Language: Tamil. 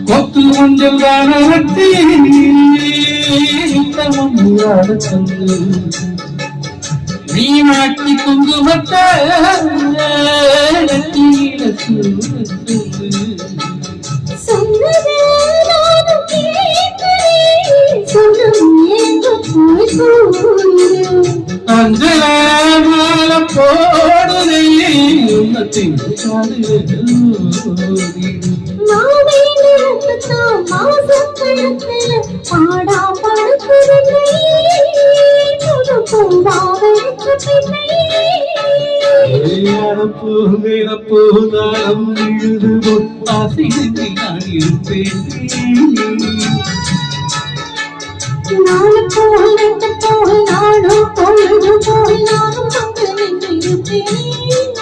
கொத்து மஞ்சள் தானி மீனாட்சி குங்குமத்த அஞ்சல போடுதே உன்னத்தின் பூதாரம் எழுது ஆசைக்கு நான் இருப்பேன் நானும் பொழுது போல் நானும் இருப்பேன்